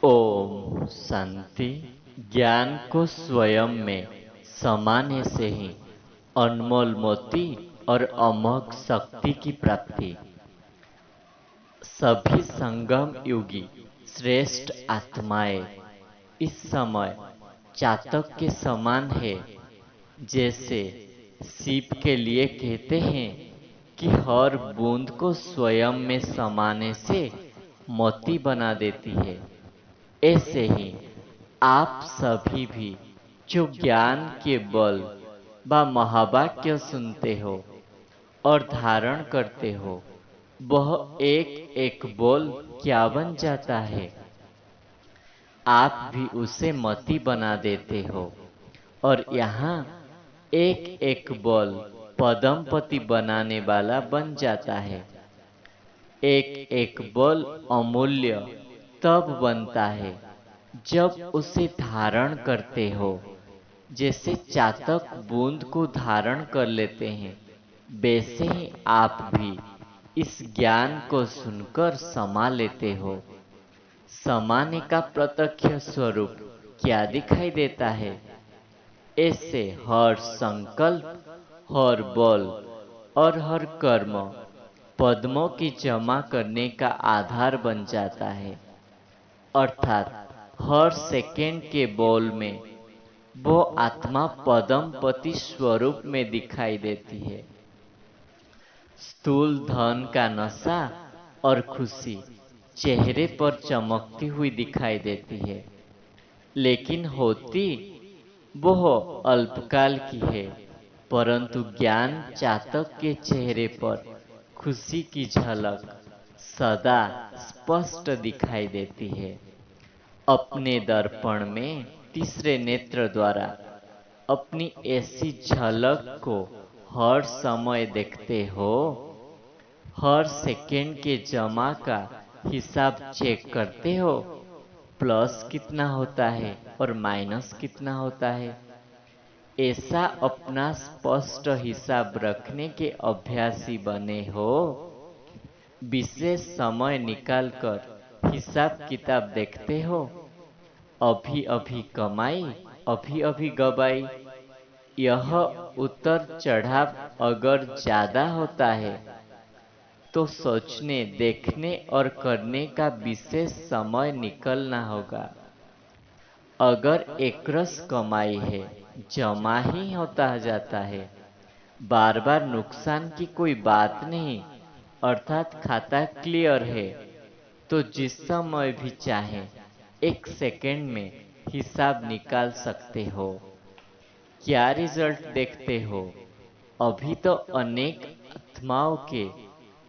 ओम शांति। ज्ञान को स्वयं में समाने से ही अनमोल मोती और अमोघ शक्ति की प्राप्ति। सभी संगम युगी श्रेष्ठ आत्माएं इस समय चातक के समान है। जैसे सीप के लिए कहते हैं कि हर बूंद को स्वयं में समाने से मोती बना देती है, ऐसे ही आप सभी भी जो ज्ञान के बल व महावाक्य सुनते हो और धारण करते हो, वह एक एक बोल क्या बन जाता है। आप भी उसे मति बना देते हो और यहाँ एक एक बोल पदमपति बनाने वाला बन जाता है। एक एक बोल अमूल्य तब बनता है जब उसे धारण करते हो। जैसे चातक बूंद को धारण कर लेते हैं, वैसे ही आप भी इस ज्ञान को सुनकर समा लेते हो। समाने का प्रत्यक्ष स्वरूप क्या दिखाई देता है। ऐसे हर संकल्प, हर बल और हर कर्म पद्मों की जमा करने का आधार बन जाता है। अर्थात हर सेकेंड के बोल में वो आत्मा पद्मपति स्वरूप में दिखाई देती है। स्थूल धन का नशा और खुशी चेहरे पर चमकती हुई दिखाई देती है, लेकिन होती वह अल्पकाल की है। परंतु ज्ञान चातक के चेहरे पर खुशी की झलक सदा स्पष्ट दिखाई देती है। अपने दर्पण में तीसरे नेत्र द्वारा अपनी ऐसी झलक को हर समय देखते हो। हर सेकेंड के जमा का हिसाब चेक करते हो, प्लस कितना होता है और माइनस कितना होता है। ऐसा अपना स्पष्ट हिसाब रखने के अभ्यासी बने हो। विशेष समय निकालकर हिसाब किताब देखते हो। अभी अभी कमाई, अभी अभी गवाई। यह उतर चढ़ाव अगर ज्यादा होता है तो सोचने, देखने और करने का विशेष समय निकलना होगा। अगर एकरस कमाई है, जमा ही होता जाता है। बार बार नुकसान की कोई बात नहीं, अर्थात खाता क्लियर है, तो जिस समय भी चाहे एक सेकेंड में हिसाब निकाल सकते हो। क्या रिजल्ट देखते हो। अभी तो अनेक आत्माओं के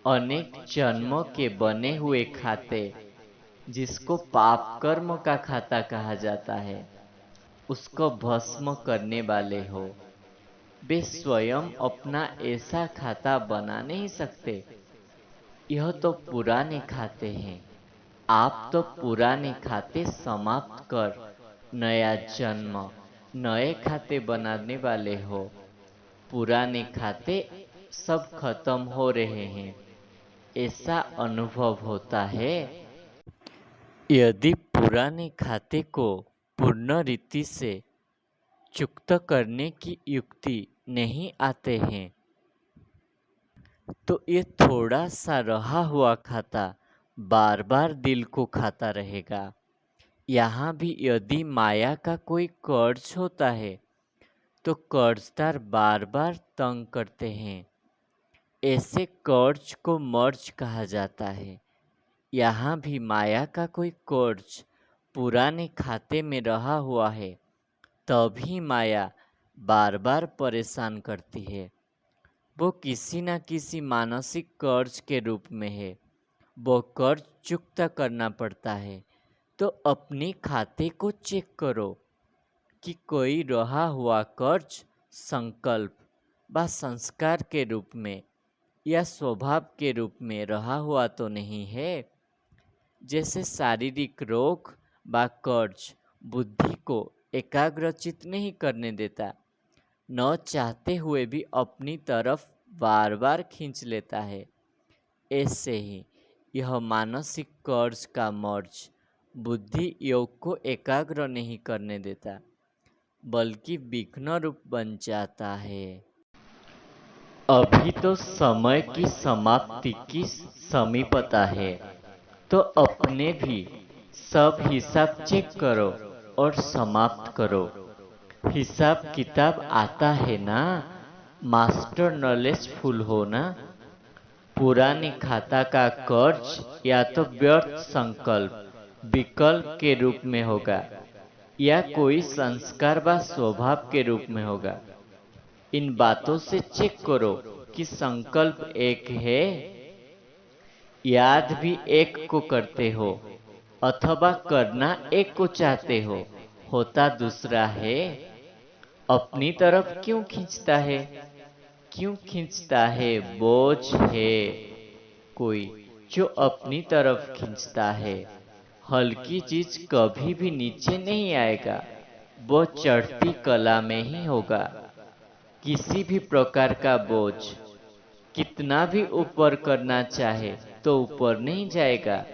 अनेक जन्मों के बने हुए खाते, जिसको पाप कर्म का खाता कहा जाता है, उसको भस्म करने वाले हो। वे स्वयं अपना ऐसा खाता बना नहीं सकते। यह तो पुराने खाते हैं। आप तो पुराने खाते समाप्त कर नया जन्म, नए खाते बनाने वाले हो। पुराने खाते सब खत्म हो रहे हैं, ऐसा अनुभव होता है। यदि पुराने खाते को पूर्ण रीति से चुक्त करने की युक्ति नहीं आते हैं, तो ये थोड़ा सा रहा हुआ खाता बार बार दिल को खाता रहेगा। यहाँ भी यदि माया का कोई कर्ज होता है, तो कर्जदार बार बार तंग करते हैं। ऐसे कर्ज को मर्ज कहा जाता है। यहाँ भी माया का कोई कर्ज पुराने खाते में रहा हुआ है, तभी माया बार बार परेशान करती है। वो किसी न किसी मानसिक कर्ज के रूप में है। वो कर्ज चुकता करना पड़ता है। तो अपने खाते को चेक करो कि कोई रहा हुआ कर्ज संकल्प व संस्कार के रूप में या स्वभाव के रूप में रहा हुआ तो नहीं है। जैसे शारीरिक रोग व कर्ज बुद्धि को एकाग्रचित नहीं करने देता, न चाहते हुए भी अपनी तरफ बार बार खींच लेता है। ऐसे ही यह मानसिक कर्ज का मर्ज बुद्धि योग को एकाग्र नहीं करने देता, बल्कि विघ्न रूप बन जाता है। अभी तो समय की समाप्ति की समीपता है, तो अपने भी सब हिसाब चेक करो और समाप्त करो। हिसाब किताब आता है ना, मास्टर नॉलेज फुल हो ना। पुराने खाता का कर्ज या तो व्यर्थ संकल्प विकल्प के रूप में होगा, या कोई संस्कार व स्वभाव के रूप में होगा। इन बातों से चेक करो कि संकल्प एक है, याद भी एक को करते हो, अथवा करना एक को चाहते हो, होता दूसरा है। अपनी तरफ क्यों खींचता है? क्यों खींचता है? बोझ है कोई जो अपनी तरफ खींचता है। हल्की चीज कभी भी नीचे नहीं आएगा, वो चढ़ती कला में ही होगा। किसी भी प्रकार का बोझ कितना भी ऊपर करना चाहे तो ऊपर नहीं जाएगा,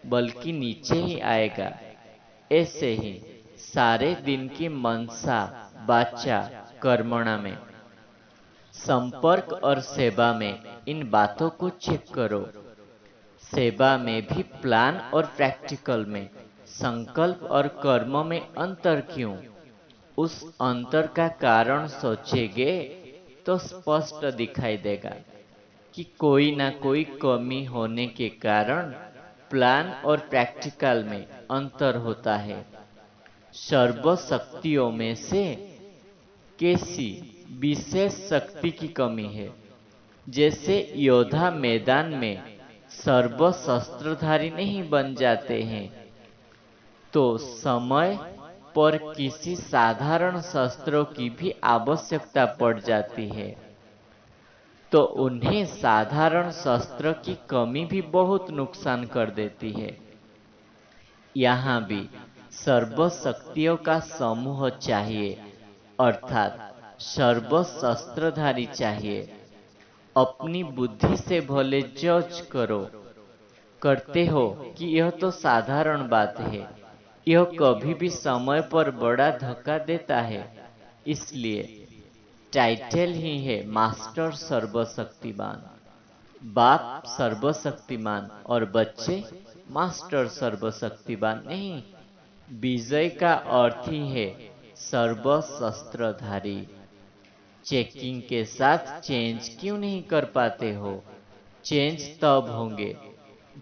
बल्कि नीचे ही आएगा। ऐसे ही सारे दिन की मनसा वाचा कर्मणा में, संपर्क और सेवा में इन बातों को चेक करो। सेवा में भी प्लान और प्रैक्टिकल में, संकल्प और कर्म में अंतर क्यों? उस अंतर का कारण सोचेंगे तो स्पष्ट दिखाई देगा कि कोई ना कोई कमी होने के कारण प्लान और प्रैक्टिकल में अंतर होता है। सर्व शक्तियों में से कैसी विशेष शक्ति की कमी है? जैसे योद्धा मैदान में सर्व शस्त्रधारी नहीं बन जाते हैं, तो समय पर किसी साधारण शस्त्रों की भी आवश्यकता पड़ जाती है। तो उन्हें साधारण शस्त्र की कमी भी बहुत नुकसान कर देती है। यहाँ भी सर्व शक्तियों का समूह चाहिए, अर्थात सर्व शस्त्रधारी चाहिए। अपनी बुद्धि से भले जज करो, करते हो कि यह तो साधारण बात है, यह कभी भी समय पर बड़ा धक्का देता है, इसलिए टाइटल ही है मास्टर सर्वशक्तिमान। बाप सर्वशक्तिमान और बच्चे मास्टर सर्वशक्तिमान नहीं। विजय का अर्थ ही है सर्व शस्त्रधारी। चेकिंग के साथ चेंज क्यों नहीं कर पाते हो? चेंज तब होंगे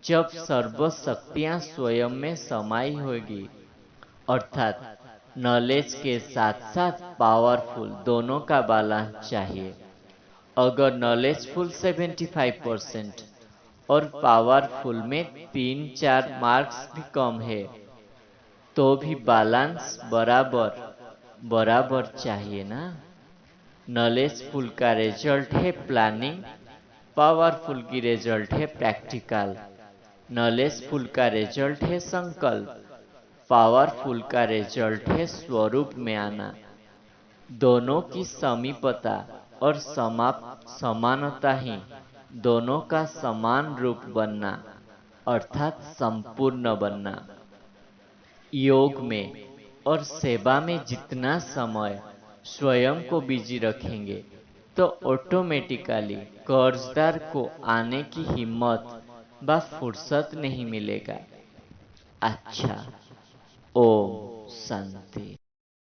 जब सर्व शक्तियां स्वयं में समाई होगी, अर्थात नॉलेज के साथ साथ पावरफुल दोनों का बैलेंस चाहिए। अगर नॉलेजफुल 75% और पावरफुल में 3-4 मार्क्स भी कम है, तो भी बैलेंस बराबर बराबर चाहिए ना। नॉलेजफुल का रिजल्ट है प्लानिंग, पावरफुल की रिजल्ट है प्रैक्टिकल। नॉलेजफुल का रिजल्ट है संकल्प, पावरफुल का रिजल्ट है स्वरूप में आना। दोनों की समीपता और समानता ही दोनों का समान रूप बनना, अर्थात संपूर्ण बनना। योग में और सेवा में जितना समय स्वयं को बिजी रखेंगे, तो ऑटोमेटिकली कर्जदार को आने की हिम्मत व फुर्सत नहीं मिलेगा। अच्छा, ओम शांति।